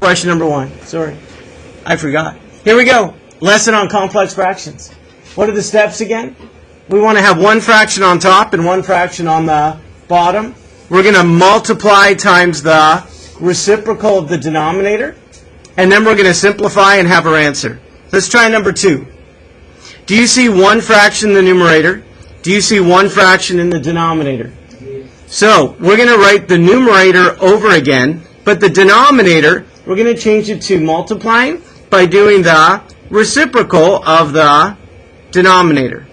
Question number 1. Sorry, I forgot. Here we go. Lesson on complex fractions. What are the steps again? We want to have one fraction on top and one fraction on the bottom. We're going to multiply times the reciprocal of the denominator. And then we're going to simplify and have our answer. Let's try number 2. Do you see one fraction in the numerator? Do you see one fraction in the denominator? So we're going to write the numerator over again, but the denominator, we're going to change it to multiplying by doing the reciprocal of the denominator.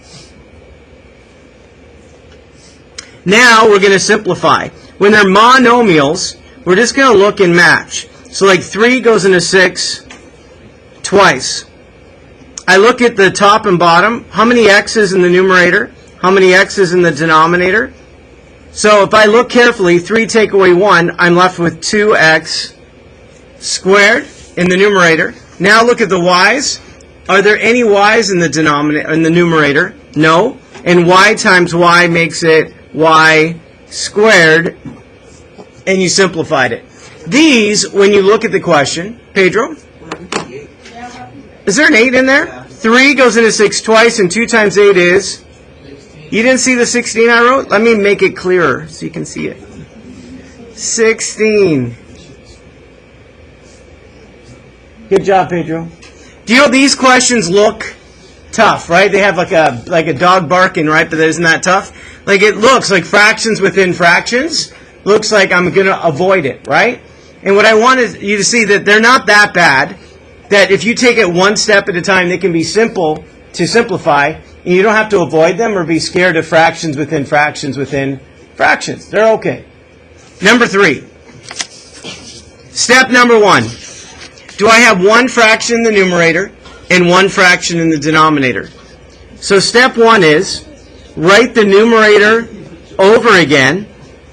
Now we're going to simplify. When they're monomials, we're just going to look and match. So like 3 goes into 6 twice. I look at the top and bottom. How many x's in the numerator? How many x's in the denominator? So if I look carefully, 3 take away 1, I'm left with 2x squared in the numerator. Now look at the y's. Are there any y's in the denominator, in the numerator? No. And y times y makes it y squared, and you simplified it. These, when you look at the question, Pedro, is there an 8 in there? 3 goes into 6 twice, and 2 times 8 is? You didn't see the 16 I wrote? Let me make it clearer so you can see it. 16. Good job, Pedro. Do you know these questions look tough, right? They have like a dog barking, right? But isn't that tough? Like it looks like fractions within fractions. Looks like I'm going to avoid it, right? And what I want you to see that they're not that bad. That if you take it one step at a time, they can be simple to simplify. And you don't have to avoid them or be scared of fractions within fractions within fractions. They're okay. Number 3. Step number 1. Do I have one fraction in the numerator and one fraction in the denominator? So step 1 is write the numerator over again.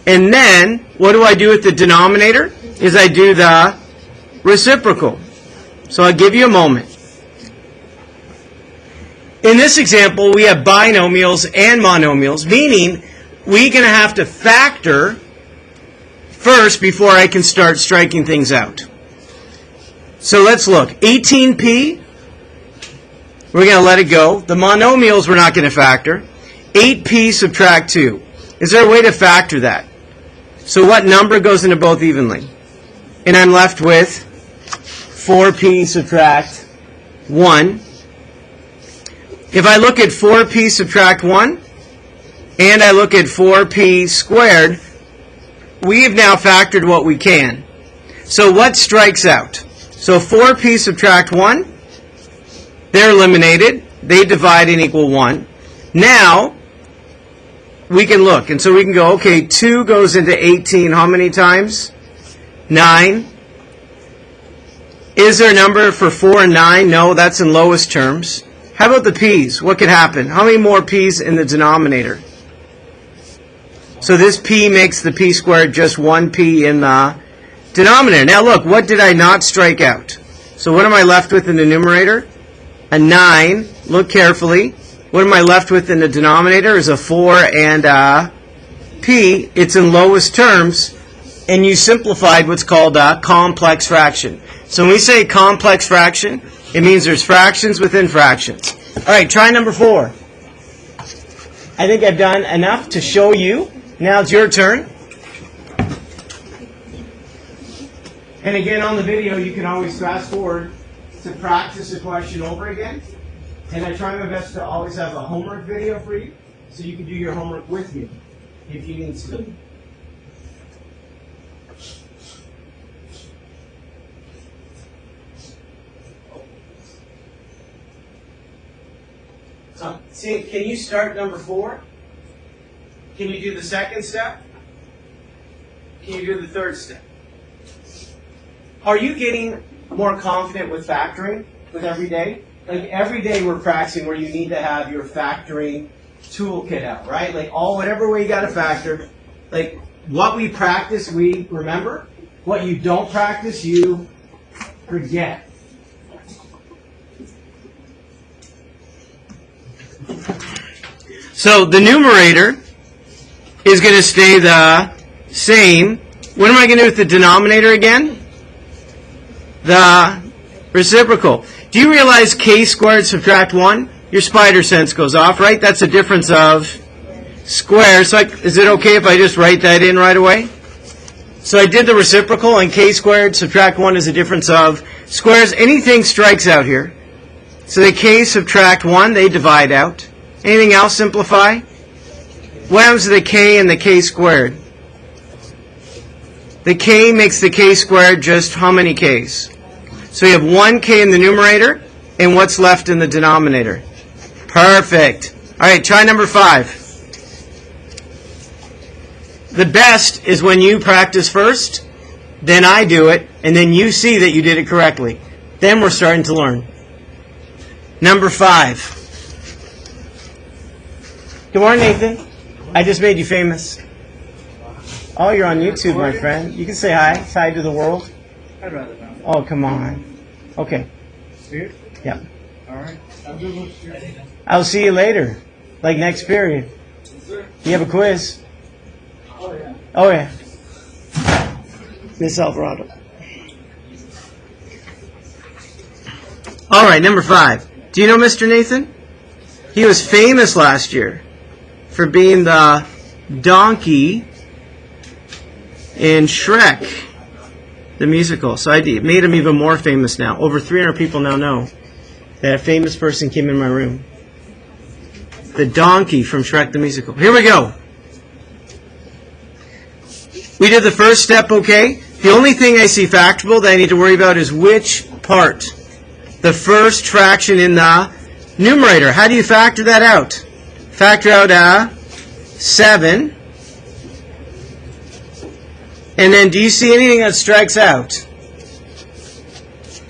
And then what do I do with the denominator? Is I do the reciprocal. So I'll give you a moment. In this example, we have binomials and monomials, meaning we're going to have to factor first before I can start striking things out. So let's look. 18p, we're going to let it go. The monomials we're not going to factor. 8p subtract 2. Is there a way to factor that? So what number goes into both evenly? And I'm left with 4p subtract 1. If I look at 4p subtract 1, and I look at 4p squared, we've now factored what we can. So what strikes out? So 4p subtract 1, they're eliminated. They divide and equal 1. Now, we can look. And so we can go, okay, 2 goes into 18 how many times? 9. Is there a number for 4 and 9? No, that's in lowest terms. How about the p's? What could happen? How many more p's in the denominator? So this p makes the p squared just 1p in the denominator. Now look, what did I not strike out? So what am I left with in the numerator? A 9. Look carefully. What am I left with in the denominator? Is a 4 and a p. It's in lowest terms. And you simplified what's called a complex fraction. So when we say complex fraction, it means there's fractions within fractions. All right, try number 4. I think I've done enough to show you. Now it's your turn. And again, on the video, you can always fast forward to practice the question over again. And I try my best to always have a homework video for you, so you can do your homework with me if you need to. See, can you start number 4? Can you do the second step? Can you do the third step? Are you getting more confident with factoring with every day? Like every day we're practicing where you need to have your factoring toolkit out, right? Like whatever way you got to factor. Like what we practice, we remember. What you don't practice, you forget. So the numerator is going to stay the same. What am I going to do with the denominator again? the reciprocal. Do you realize k squared subtract 1? Your spider sense goes off, right? That's a difference of squares. So is it okay if I just write that in right away? So I did the reciprocal, and k squared subtract 1 is a difference of squares. Anything strikes out here. So the k subtract 1, they divide out. Anything else simplify? What happens to the k and the k squared? The k makes the k squared just how many k's? So you have 1k in the numerator, and what's left in the denominator? Perfect. All right, try number 5. The best is when you practice first, then I do it, and then you see that you did it correctly. Then we're starting to learn. Number 5. Good morning, Nathan. I just made you famous. Oh, you're on YouTube, my friend. You can say hi. Hi to the world. I'd rather not. Oh, come on. Okay. Here? Yeah. All right. I'm good with you. I'll see you later. Like next period. Yes, sir. You have a quiz? Oh, yeah. Oh, yeah. Miss Alvarado. All right, number 5. Do you know Mr. Nathan? He was famous last year for being the donkey in Shrek, the musical. So I made him even more famous now. Over 300 people now know that a famous person came in my room. The donkey from Shrek, the musical. Here we go. We did the first step, okay? The only thing I see factorable that I need to worry about is which part. The first fraction in the numerator. How do you factor that out? Factor out 7. And then do you see anything that strikes out?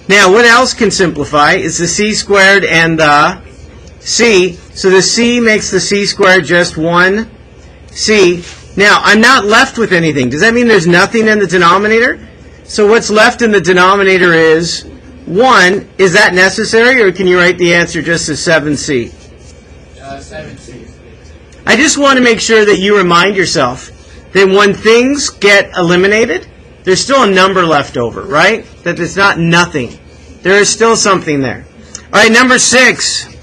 Now, what else can simplify is the c squared and the c. So the c makes the c squared just 1c. Now, I'm not left with anything. Does that mean there's nothing in the denominator? So what's left in the denominator is 1. Is that necessary, or can you write the answer just as 7c? 7c. I just want to make sure that you remind yourself that when things get eliminated, there's still a number left over, right? That it's not nothing. There is still something there. All right, number 6.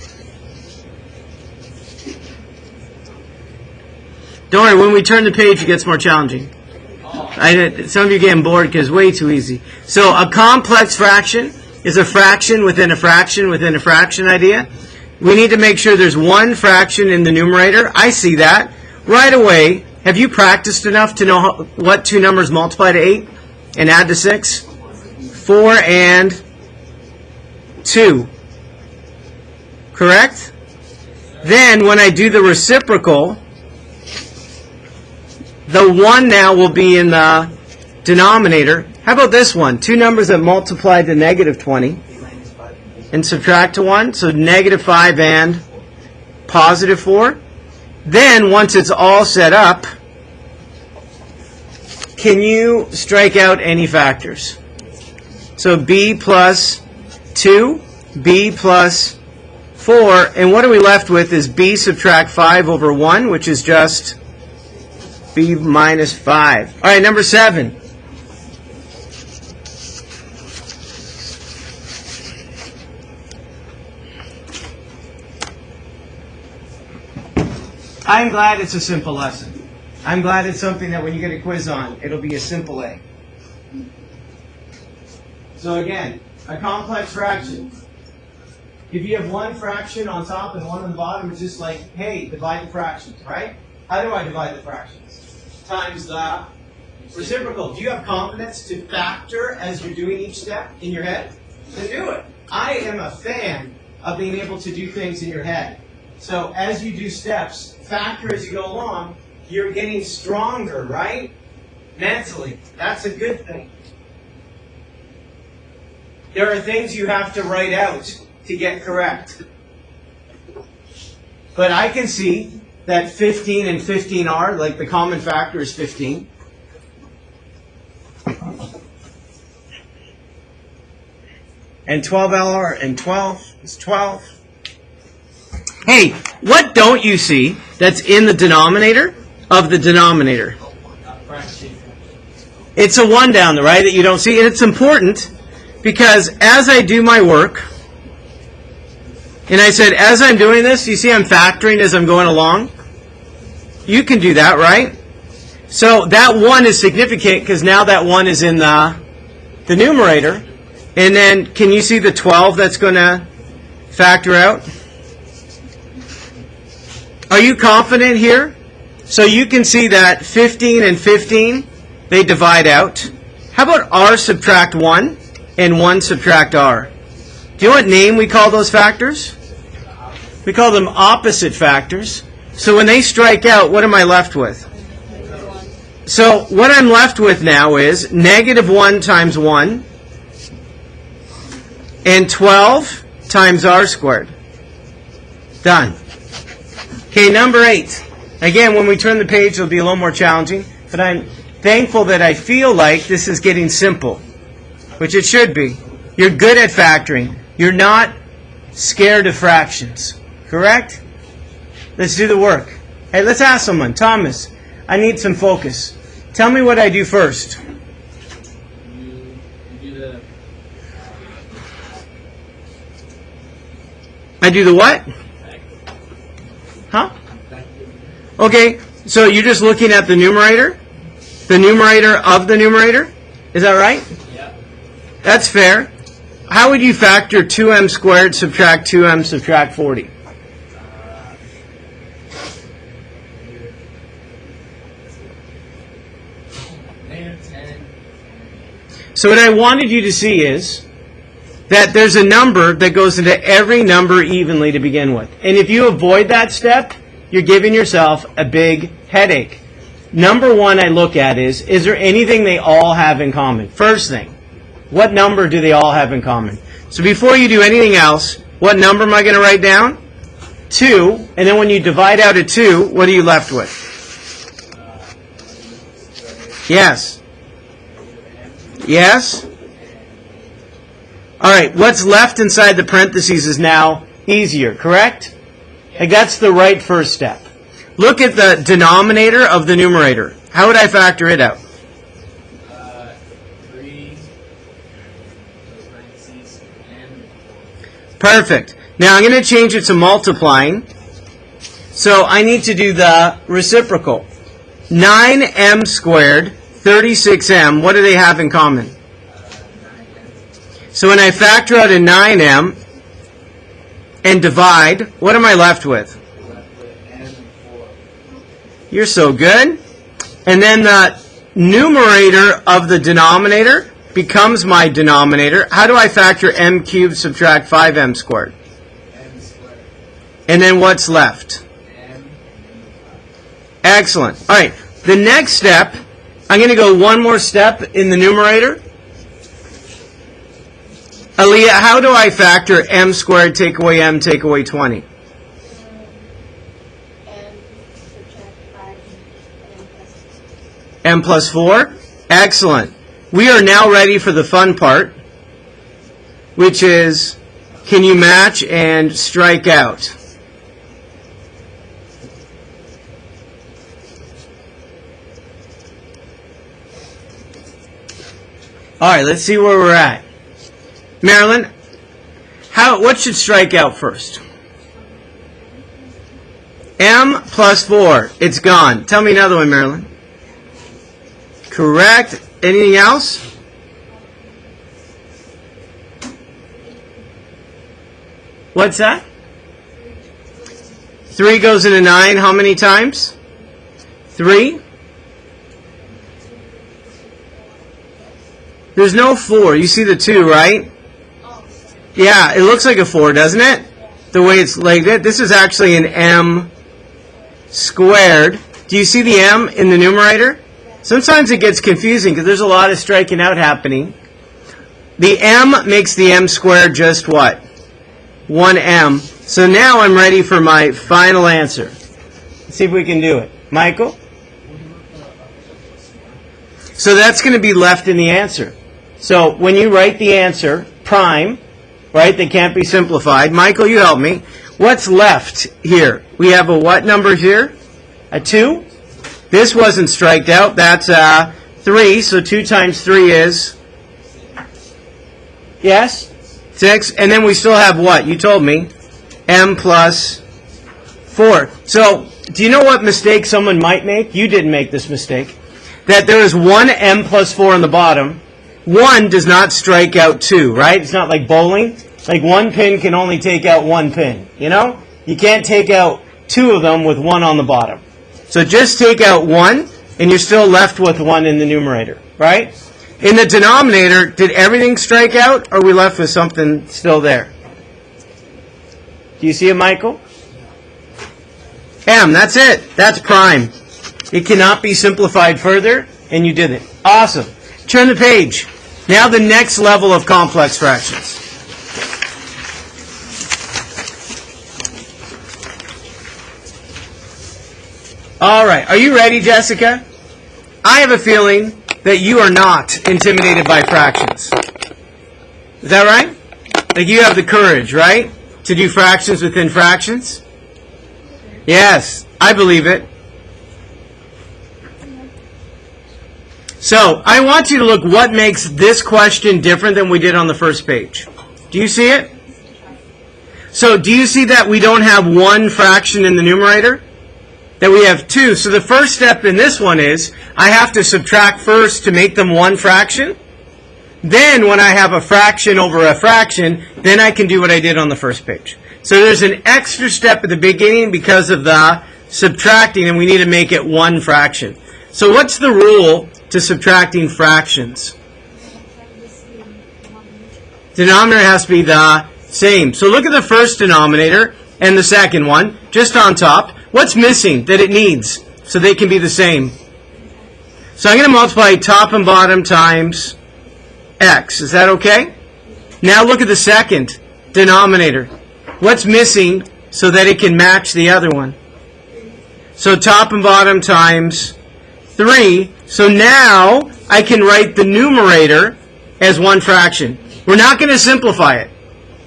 Don't worry, when we turn the page, it gets more challenging. Some of you are getting bored because it's way too easy. So a complex fraction is a fraction within a fraction within a fraction idea. We need to make sure there's one fraction in the numerator. I see that. Right away, have you practiced enough to know what two numbers multiply to 8 and add to 6? 4 and 2. Correct? Then when I do the reciprocal, the 1 now will be in the denominator. How about this one? Two numbers that multiply to negative 20 and subtract to 1. So negative 5 and positive 4. Then, once it's all set up, can you strike out any factors? So b plus 2, b plus 4, and what are we left with is b subtract 5 over 1, which is just b minus 5. All right, number 7. I'm glad it's a simple lesson. I'm glad it's something that when you get a quiz on, it'll be a simple A. So again, a complex fraction. If you have one fraction on top and one on the bottom, it's just like, hey, divide the fractions, right? How do I divide the fractions? Times the reciprocal. Do you have confidence to factor as you're doing each step in your head? Then do it. I am a fan of being able to do things in your head. So as you do steps, factor as you go along, you're getting stronger, right? Mentally. That's a good thing. There are things you have to write out to get correct. But I can see that 15 and 15 are, like the common factor is 15. And 12 and 12 is 12. Hey, what don't you see that's in the denominator of the denominator? It's a 1 down there, right, that you don't see. And it's important Because as I do my work, and I said, as I'm doing this, you see I'm factoring as I'm going along? You can do that, right? So that 1 is significant because now that 1 is in the numerator. And then, can you see the 12 that's going to factor out? Are you confident here? So you can see that 15 and 15, they divide out. How about r subtract 1 and 1 subtract r? Do you know what name we call those factors? We call them opposite factors. So when they strike out, what am I left with? So what I'm left with now is negative 1 times 1 and 12 times r squared. Done. Okay, number 8. Again, when we turn the page, it'll be a little more challenging. But I'm thankful that I feel like this is getting simple, which it should be. You're good at factoring. You're not scared of fractions. Correct? Let's do the work. Hey, let's ask someone. Thomas, I need some focus. Tell me what I do first. You do the I do the what? Huh? Okay, so you're just looking at the numerator? The numerator of the numerator? Is that right? Yeah. That's fair. How would you factor 2m squared subtract 2m subtract 40? So what I wanted you to see is that there's a number that goes into every number evenly to begin with. And if you avoid that step, you're giving yourself a big headache. Number 1 I look at is there anything they all have in common? First thing, what number do they all have in common? So before you do anything else, what number am I going to write down? 2. And then when you divide out a 2, what are you left with? Yes. Yes? All right, what's left inside the parentheses is now easier, correct? Like that's the right first step. Look at the denominator of the numerator. How would I factor it out? 3, parentheses, and 4. Perfect. Now I'm going to change it to multiplying. So I need to do the reciprocal. 9m squared, 36m, what do they have in common? So when I factor out a 9m and divide, what am I left with? You're so good. And then the numerator of the denominator becomes my denominator. How do I factor m cubed subtract 5m squared? M squared. And then what's left? M. Excellent. All right. The next step, I'm going to go one more step in the numerator. Aaliyah, how do I factor m squared take away m take away 20? M plus 4? Excellent. We are now ready for the fun part, which is, can you match and strike out? All right, let's see where we're at. Marilyn, what should strike out first? M plus 4. It's gone. Tell me another one, Marilyn. Correct. Anything else? What's that? 3 goes into 9 how many times? 3. There's no 4. You see the 2, right? Yeah, it looks like a 4, doesn't it? The way it's laid it. This is actually an m squared. Do you see the m in the numerator? Sometimes it gets confusing because there's a lot of striking out happening. The m makes the m squared just what? 1m. So now I'm ready for my final answer. Let's see if we can do it. Michael? So that's going to be left in the answer. So when you write the answer, prime, right, they can't be simplified. Michael, you help me. What's left here? We have a what number here? A 2? This wasn't striked out. That's 3. So 2 times 3 is Yes? 6. And then we still have what? You told me. M plus 4. So, do you know what mistake someone might make? You didn't make this mistake. That there is one M plus 4 on the bottom. 1 does not strike out 2, right? It's not like bowling. Like one pin can only take out one pin. You know? You can't take out 2 of them with 1 on the bottom. So just take out 1, and you're still left with 1 in the numerator, right? In the denominator, did everything strike out, or are we left with something still there? Do you see it, Michael? M, that's it. That's prime. It cannot be simplified further, and you did it. Awesome. Turn the page. Now the next level of complex fractions. All right. Are you ready, Jessica? I have a feeling that you are not intimidated by fractions. Is that right? Like you have the courage, right? To do fractions within fractions? Yes, I believe it. So, I want you to look what makes this question different than we did on the first page. Do you see it? So, do you see that we don't have one fraction in the numerator? That we have 2. So the first step in this one is I have to subtract first to make them one fraction. Then when I have a fraction over a fraction, then I can do what I did on the first page. So there's an extra step at the beginning because of the subtracting, and we need to make it one fraction. So what's the rule to subtracting fractions? Denominator has to be the same. So look at the first denominator and the second one, just on top. What's missing that it needs so they can be the same? So I'm going to multiply top and bottom times x. Is that okay? Now look at the second denominator. What's missing so that it can match the other one? So top and bottom times 3. So now I can write the numerator as one fraction. We're not going to simplify it.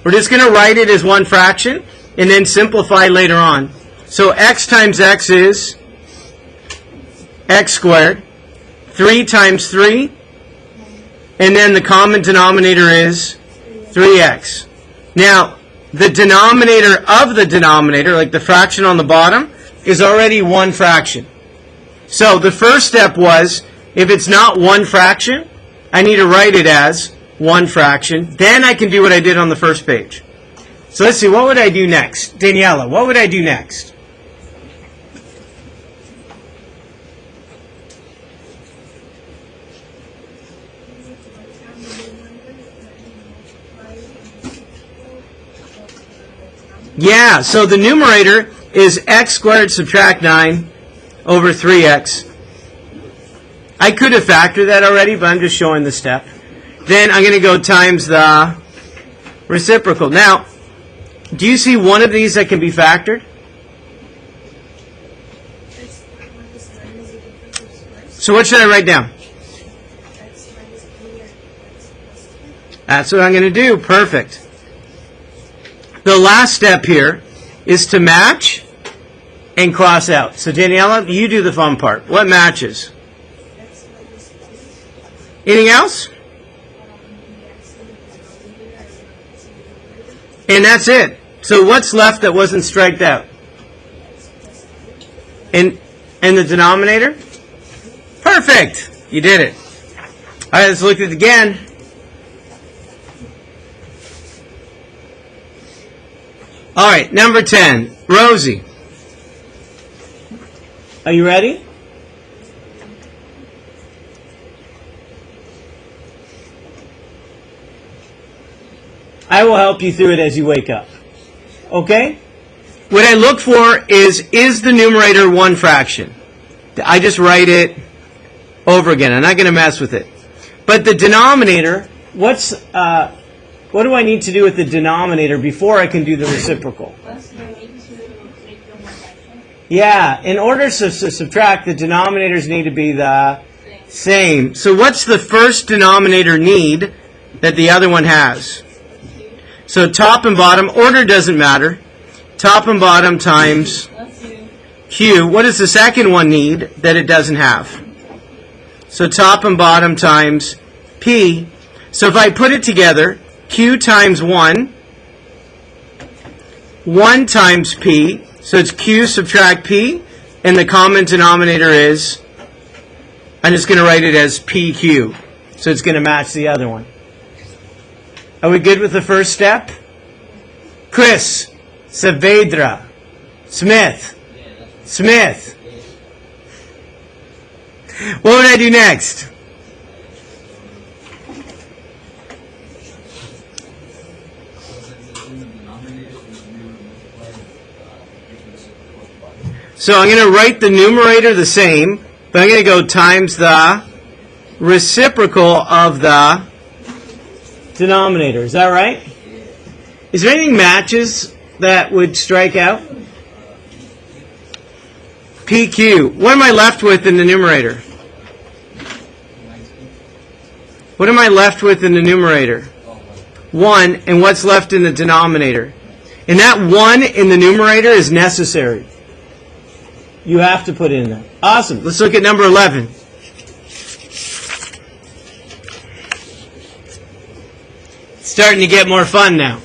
We're just going to write it as one fraction and then simplify later on. So x times x is x squared. 3 times 3. And then the common denominator is 3x. Now, the denominator of the denominator, like the fraction on the bottom, is already one fraction. So the first step was, if it's not one fraction, I need to write it as one fraction. Then I can do what I did on the first page. So let's see, what would I do next? Daniela, what would I do next? Yeah, so the numerator is x squared subtract 9 over 3x. I could have factored that already, but I'm just showing the step. Then I'm going to go times the reciprocal. Now, do you see one of these that can be factored? So what should I write down? That's what I'm going to do. Perfect. The last step here is to match and cross out. So Daniela, you do the fun part. What matches? Anything else? And that's it. So what's left that wasn't striked out? And the denominator? Perfect. You did it. All right, let's look at it again. All right, number 10. Rosie. Are you ready? I will help you through it as you wake up. Okay? What I look for is the numerator one fraction? I just write it over again. I'm not going to mess with it. But the denominator, what do I need to do with the denominator before I can do the reciprocal? Yeah, in order to subtract, the denominators need to be the same. So what's the first denominator need that the other one has? So top and bottom, order doesn't matter. Top and bottom times Q. What does the second one need that it doesn't have? So top and bottom times P. So if I put it together, Q times 1. 1 times P. So it's Q subtract P. And the common denominator is, I'm just going to write it as PQ. So it's going to match the other one. Are we good with the first step? Chris, Saavedra, Smith, Smith. What would I do next? So I'm going to write the numerator the same, but I'm going to go times the reciprocal of the denominator. Is that right? Is there anything matches that would strike out? PQ. What am I left with in the numerator? What am I left with in the numerator? 1. And what's left in the denominator? And that 1 in the numerator is necessary. You have to put it in there. Awesome. Let's look at number 11. It's starting to get more fun now.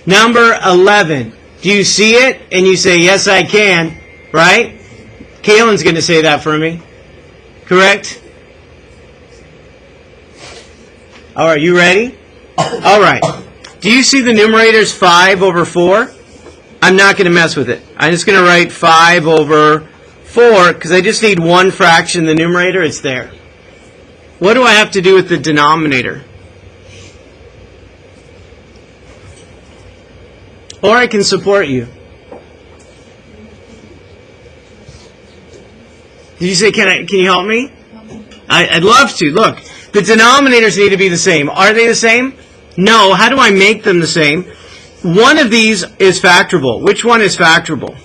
Number 11. Do you see it? And you say, yes, I can. Right? Kaylin's going to say that for me. Correct? All right, you ready? All right. Do you see the numerator's 5 over 4? I'm not going to mess with it. I'm just going to write 5 over 4 because I just need one fraction in the numerator. It's there. What do I have to do with the denominator? Or I can support you. Did you say, can you help me? I'd love to. Look, the denominators need to be the same. Are they the same? No. How do I make them the same? One of these is factorable. Which one is factorable?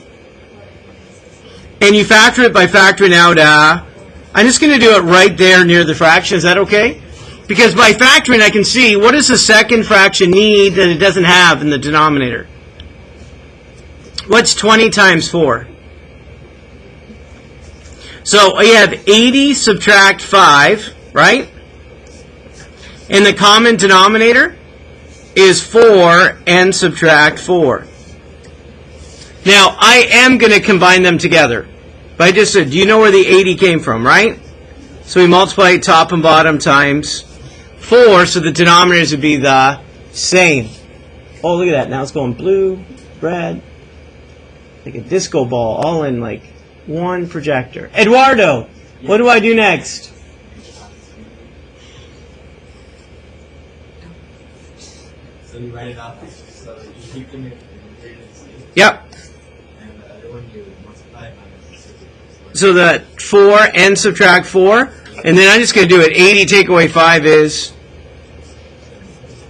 And you factor it by factoring out, I'm just going to do it right there near the fraction. Is that okay? Because by factoring, I can see what does the second fraction need that it doesn't have in the denominator. What's 20 times 4? So you have 80 subtract 5, right? And the common denominator is 4 and subtract 4. Now, I am going to combine them together. But I just said, do you know where the 80 came from, right? So we multiply top and bottom times 4, so the denominators would be the same. Oh, look at that. Now it's going blue, red, like a disco ball, all in like one projector. Eduardo, what do I do next? So you write it up, so you keep them in gradients. Yep. And the other one you multiply minus 6. So that 4 and subtract 4. And then I'm just going to do it. 80 take away 5 is...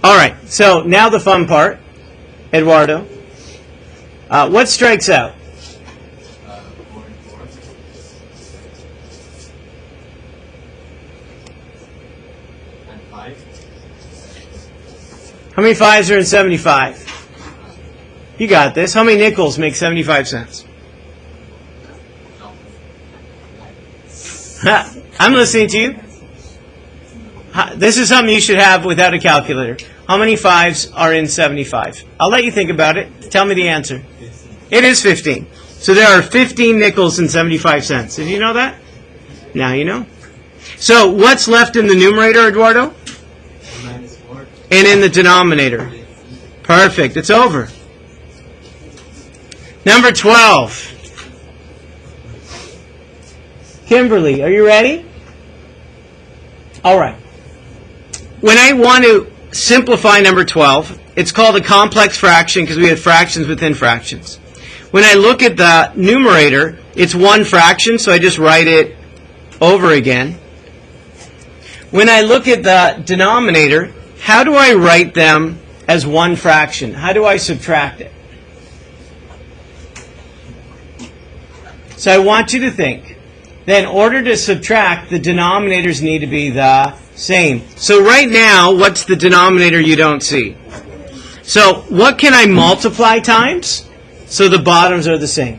Alright, so now the fun part. Eduardo. What strikes out? 4 and 4. And 5. How many 5s are in 75? You got this. How many nickels make 75 cents? I'm listening to you. This is something you should have without a calculator. How many 5s are in 75? I'll let you think about it. Tell me the answer. 15. It is 15. So there are 15 nickels and 75 cents. Did you know that? Now you know. So what's left in the numerator, Eduardo? Minus 4. And in the denominator? Perfect. It's over. Number 12. Kimberly, are you ready? All right. When I want to simplify number 12, it's called a complex fraction because we have fractions within fractions. When I look at the numerator, it's one fraction, so I just write it over again. When I look at the denominator, how do I write them as one fraction? How do I subtract it? So I want you to think that in order to subtract, the denominators need to be the same. So right now, what's the denominator you don't see? So what can I multiply times? So the bottoms are the same.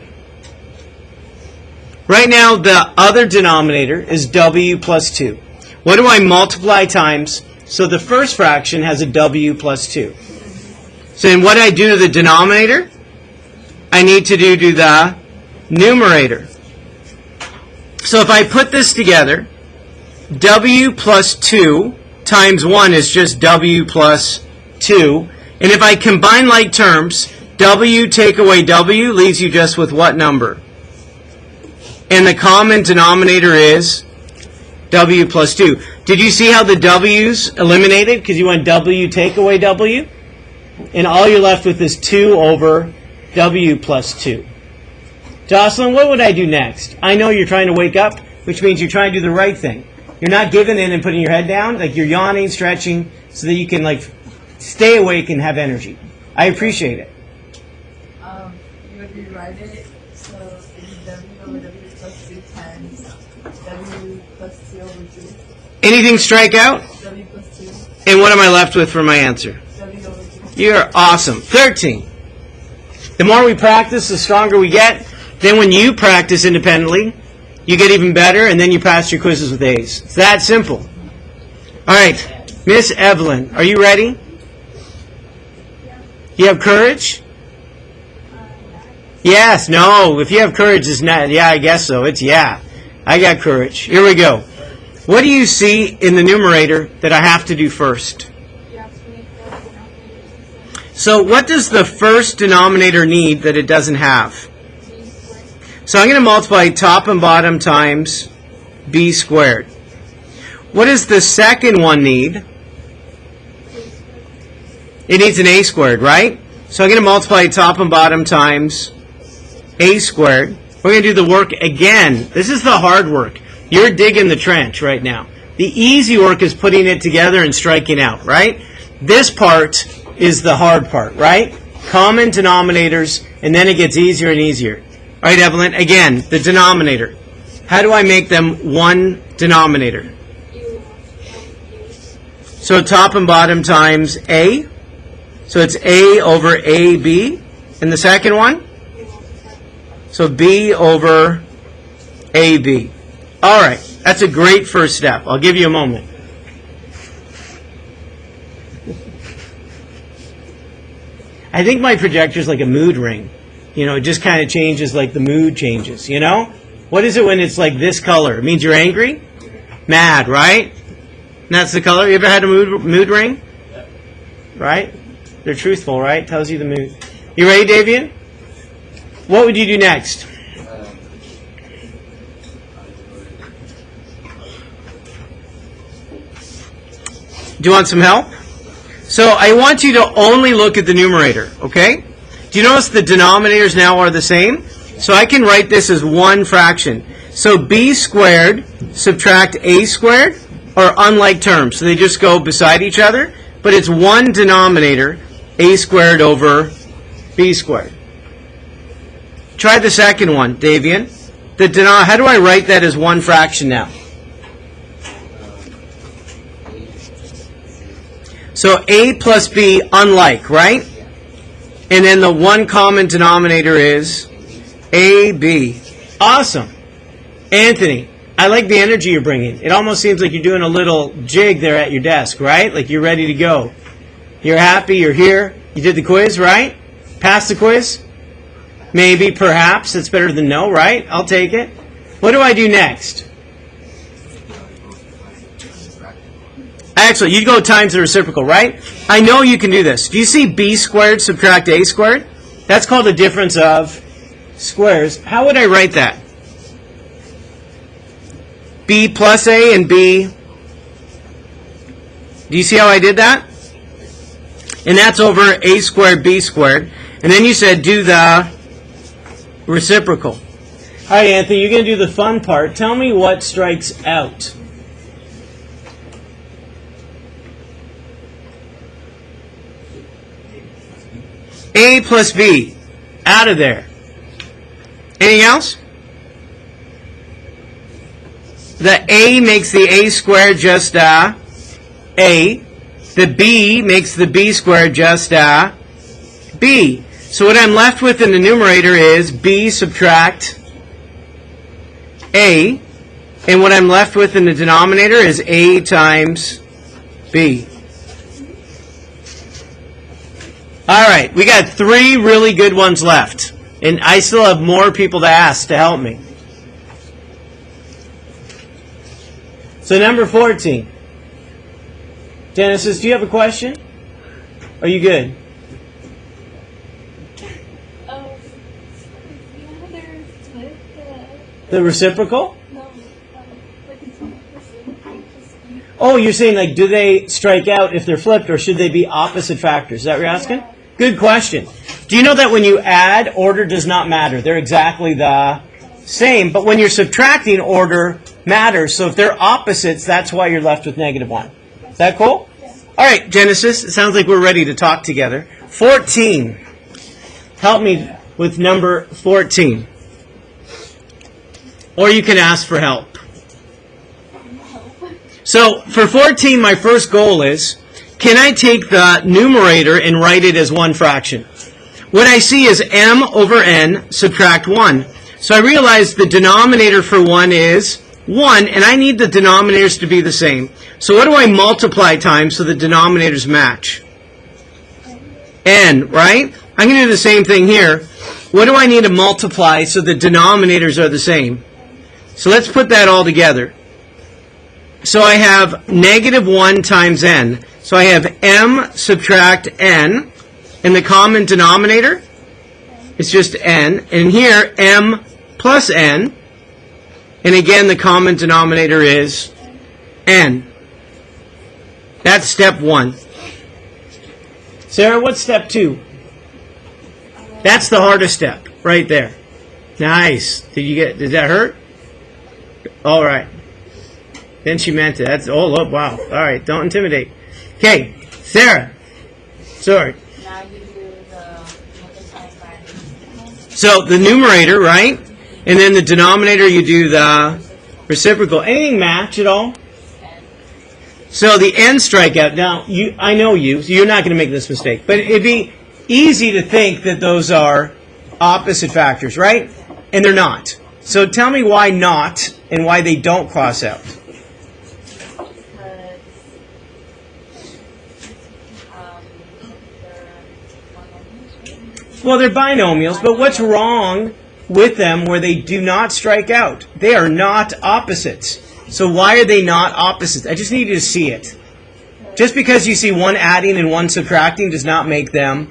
Right now, the other denominator is w plus 2. What do I multiply times So the first fraction has a w plus 2. So then what I do to the denominator, I need to do to the numerator. So if I put this together, w plus 2 times 1 is just w plus 2. And if I combine like terms, w take away w leaves you just with what number? And the common denominator is w plus 2. Did you see how the w's eliminated? Because you went w take away w? And all you're left with is 2 over w plus 2. Jocelyn, what would I do next? I know you're trying to wake up, which means you're trying to do the right thing. You're not giving in and putting your head down. Like you're yawning, stretching, so that you can like stay awake and have energy. I appreciate it. You would rewrite it so it's w over w plus 2 times w plus 2 over 2. Anything strike out? W plus 2. And what am I left with for my answer? W over 2. You're awesome. 13. The more we practice, the stronger we get. Then when you practice independently, you get even better, and then you pass your quizzes with A's. It's that simple. All right. Miss Evelyn, are you ready? You have courage? Yes, no. If you have courage, it's not. Yeah, I guess so. It's yeah. I got courage. Here we go. What do you see in the numerator that I have to do first? So what does the first denominator need that it doesn't have? So I'm going to multiply top and bottom times b squared. What does the second one need? It needs an a squared, right? So I'm going to multiply top and bottom times a squared. We're going to do the work again. This is the hard work. You're digging the trench right now. The easy work is putting it together and striking out, right? This part is the hard part, right? Common denominators, and then it gets easier and easier. All right, Evelyn, again, the denominator. How do I make them one denominator? So top and bottom times a. So it's a over ab. And the second one? So b over ab. All right, that's a great first step. I'll give you a moment. I think my projector is like a mood ring. You know, it just kind of changes like the mood changes, you know? What is it when it's like this color? It means you're angry? Mad, right? And that's the color. You ever had a mood ring? Right? They're truthful, right? Tells you the mood. You ready, Davian? What would you do next? Do you want some help? So I want you to only look at the numerator, okay? Do you notice the denominators now are the same? So I can write this as one fraction. So b squared subtract a squared are unlike terms. So they just go beside each other. But it's one denominator, a squared over b squared. Try the second one, Davian. How do I write that as one fraction now? So a plus b, unlike, right? And then the one common denominator is AB. Awesome. Anthony, I like the energy you're bringing. It almost seems like you're doing a little jig there at your desk, right? Like you're ready to go. You're happy, you're here. You did the quiz, right? Passed the quiz? Maybe, perhaps. It's better than no, right? I'll take it. What do I do next? Actually, you go times the reciprocal, right? I know you can do this. Do you see b squared subtract a squared? That's called the difference of squares. How would I write that? B plus a and b. Do you see how I did that? And that's over a squared, b squared. And then you said do the reciprocal. All right, Anthony, you're going to do the fun part. Tell me what strikes out. A plus B. Out of there. Anything else? The A makes the A squared just A. The B makes the B squared just B. So what I'm left with in the numerator is B subtract A. And what I'm left with in the denominator is A times B. All right, we got 3 really good ones left. And I still have more people to ask to help me. So number 14. Genesis, do you have a question? Are you good? The reciprocal? Oh, you're saying like, do they strike out if they're flipped, or should they be opposite factors? Is that what you're asking? Yeah. Good question. Do you know that when you add, order does not matter? They're exactly the same. But when you're subtracting, order matters. So if they're opposites, that's why you're left with -1. Is that cool? Yeah. All right, Genesis, it sounds like we're ready to talk together. 14. Help me with number 14. Or you can ask for help. So for 14, my first goal is, can I take the numerator and write it as one fraction? What I see is m over n subtract 1. So I realize the denominator for 1 is 1, and I need the denominators to be the same. So what do I multiply times so the denominators match? N, right? I'm going to do the same thing here. What do I need to multiply so the denominators are the same? So let's put that all together. So I have -1 times n. So I have m subtract n, and the common denominator is just n. And here, m plus n. And again, the common denominator is n. That's step 1. Sarah, what's step 2? That's the hardest step, right there. Nice. Did that hurt? All right. Then she meant it. That's, oh, look, wow. All right, don't intimidate. Okay, Sarah. Sorry. Now you do the multiply by. So the numerator, right? And then the denominator, you do the reciprocal. Anything match at all? So the n strikeout. Now, I know you, so you're not going to make this mistake. But it'd be easy to think that those are opposite factors, right? And they're not. So tell me why not and why they don't cross out. Well, they're binomials, but what's wrong with them where they do not strike out? They are not opposites. So why are they not opposites? I just need you to see it. Just because you see one adding and one subtracting does not make them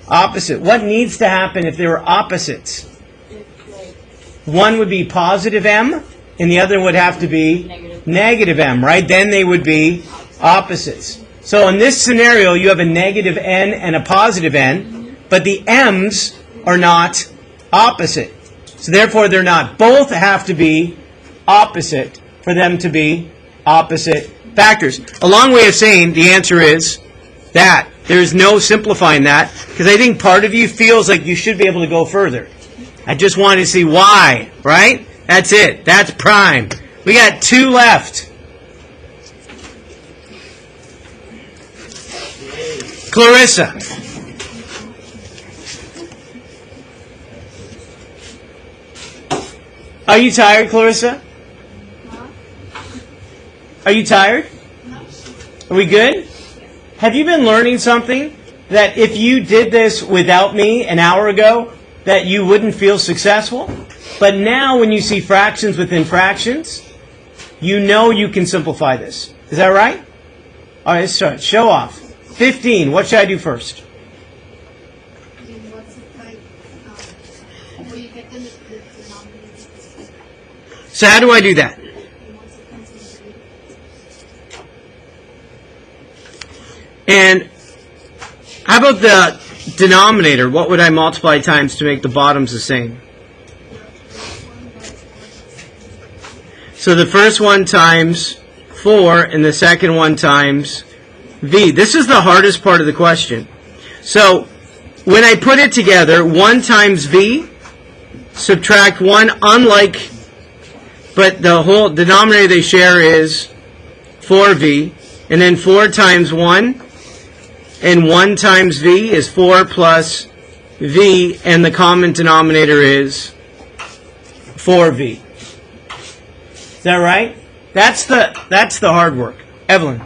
opposite. What needs to happen if they were opposites? One would be positive m, and the other would have to be negative m, right? Then they would be opposites. So in this scenario, you have a negative n and a positive n, but the m's are not opposite. So therefore, they're not. Both have to be opposite for them to be opposite factors. A long way of saying the answer is that. There's no simplifying that, because I think part of you feels like you should be able to go further. I just wanted to see why, right? That's it. That's prime. We got 2 left. Clarissa. Are you tired, Clarissa? Are you tired? Are we good? Have you been learning something that if you did this without me an hour ago, that you wouldn't feel successful? But now when you see fractions within fractions, you know you can simplify this. Is that right? All right, let's start. Show off. 15. What should I do first? So how do I do that? And how about the denominator? What would I multiply times to make the bottoms the same? So the first one times 4 and the second one times v. This is the hardest part of the question. So when I put it together, 1 times v, subtract 1, unlike, but the whole denominator they share is 4v, and then 4 times 1, and 1 times v is 4 plus v, and the common denominator is 4v. Is that right? That's the hard work. Evelyn.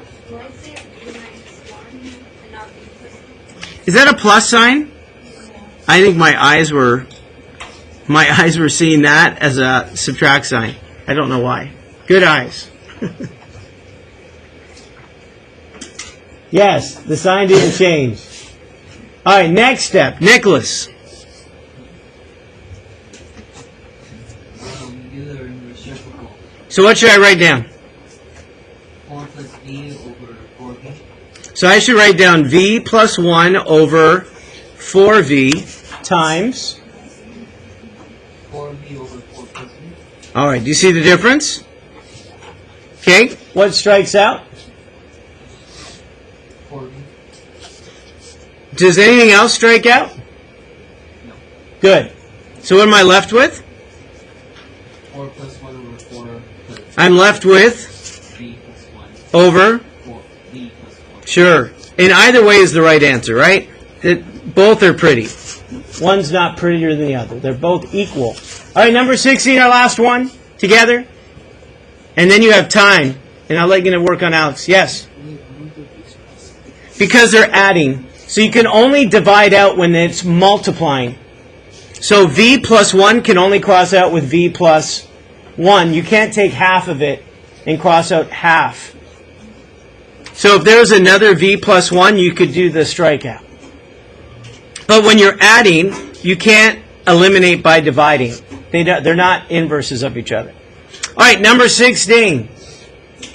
Is that a plus sign? I think my eyes were seeing that as a subtract sign. I don't know why. Good eyes. Yes, the sign didn't change. All right, next step. Nicholas. Do the reciprocal. So what should I write down? 4 plus v over 4v. So I should write down v plus 1 over 4v times. 4v over 4 plus v. All right, do you see the difference? Okay, what strikes out? 4v. Does anything else strike out? No. Good. So what am I left with? 4 plus 1 over 4 plus I'm left with v plus 1 over. 4 v plus 1. Sure. And either way is the right answer, right? Both are pretty. One's not prettier than the other. They're both equal. All right, number 16, our last one, together. And then you have time. And I'll let you work on Alex. Yes? Because they're adding. So you can only divide out when it's multiplying. So v plus 1 can only cross out with v plus 1. You can't take half of it and cross out half. So if there was another v plus 1, you could do the strikeout. But when you're adding, you can't eliminate by dividing. They're not inverses of each other. All right, number 16.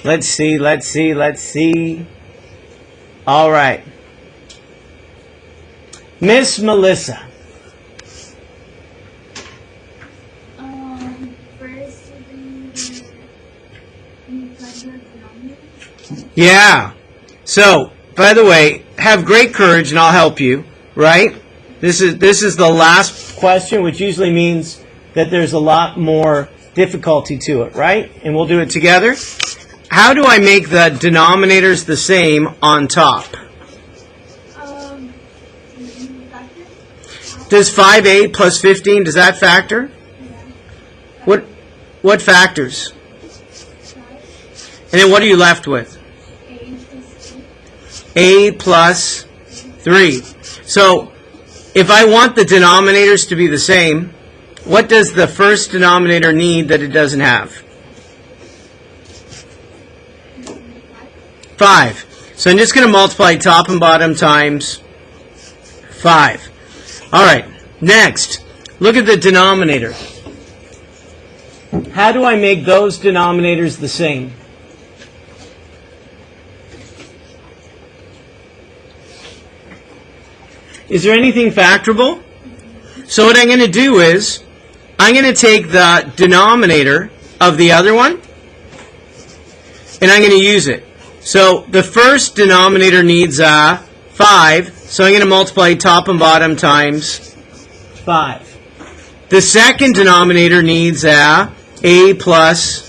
Let's see. All right. Miss Melissa. First to do the denominator. Yeah. So, by the way, have great courage and I'll help you, right? This is the last question, which usually means that there's a lot more difficulty to it, right? And we'll do it together. How do I make the denominators the same on top? Factor. Does 5a plus 15, does that factor? What factors? 5. And then what are you left with? A plus 3. a plus 3. So, if I want the denominators to be the same, what does the first denominator need that it doesn't have? 5. So I'm just going to multiply top and bottom times 5. All right, next, look at the denominator. How do I make those denominators the same? Is there anything factorable? So what I'm going to do is, I'm going to take the denominator of the other one, and I'm going to use it. So the first denominator needs 5, so I'm going to multiply top and bottom times 5. The second denominator needs a plus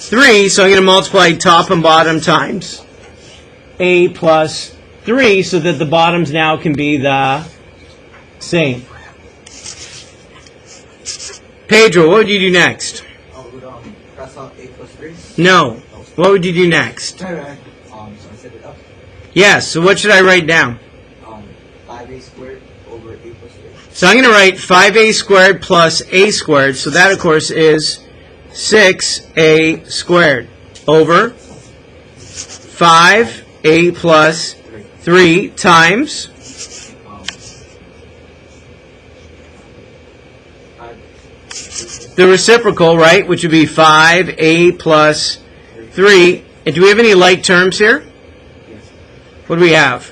3, so I'm going to multiply top and bottom times a plus 3, so that the bottoms now can be the same. Pedro, what would you do next? I would cross out a plus 3. No. What would you do next? So I set it up. Yes, so what should I write down? 5a squared over a plus 3. So I'm going to write 5a squared plus a squared, so that of course is 6a squared over 5a plus 3 times the reciprocal, right, which would be 5a plus 3. And do we have any like terms here? What do we have?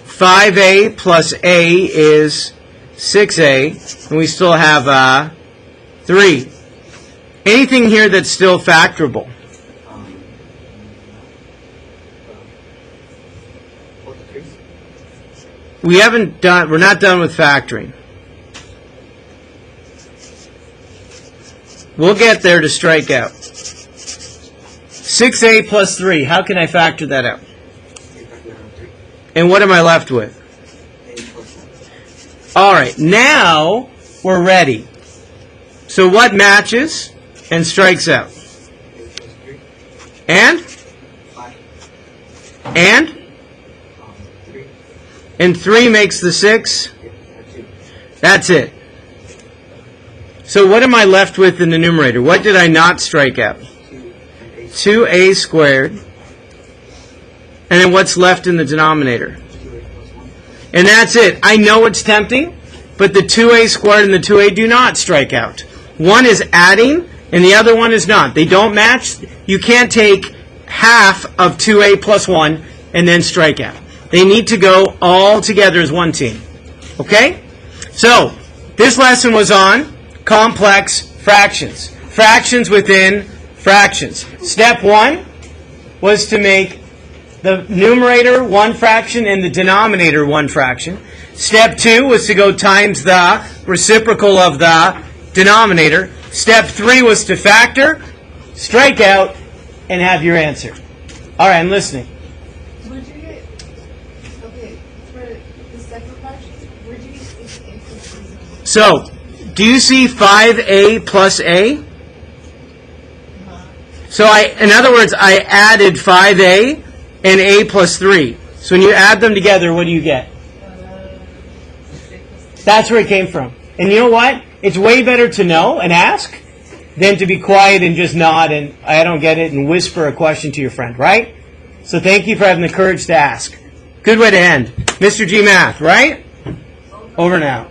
5a plus a is 6a, and we still have 3. Anything here that's still factorable? We're not done with factoring. We'll get there to strike out. 6a plus 3, how can I factor that out? And what am I left with? All right, now we're ready. So what matches and strikes out? And? And 3 makes the 6. That's it. So what am I left with in the numerator? What did I not strike out? 2a squared. And then what's left in the denominator? And that's it. I know it's tempting, but the 2a squared and the 2a do not strike out. One is adding, and the other one is not. They don't match. You can't take half of 2a plus 1 and then strike out. They need to go all together as one team. Okay? So, this lesson was on complex fractions. Fractions within fractions. Step 1 was to make the numerator one fraction and the denominator one fraction. Step 2 was to go times the reciprocal of the denominator. Step 3 was to factor, strike out, and have your answer. All right, I'm listening. Where'd you get? Okay, for the second fraction, where'd you get 6a plus b? So, do you see 5a plus a? So in other words, I added 5a and a plus 3. So when you add them together, what do you get? 6 That's where it came from. And you know what? It's way better to know and ask than to be quiet and just nod and I don't get it and whisper a question to your friend, right? So thank you for having the courage to ask. Good way to end. Mr. G Math, right? Over now.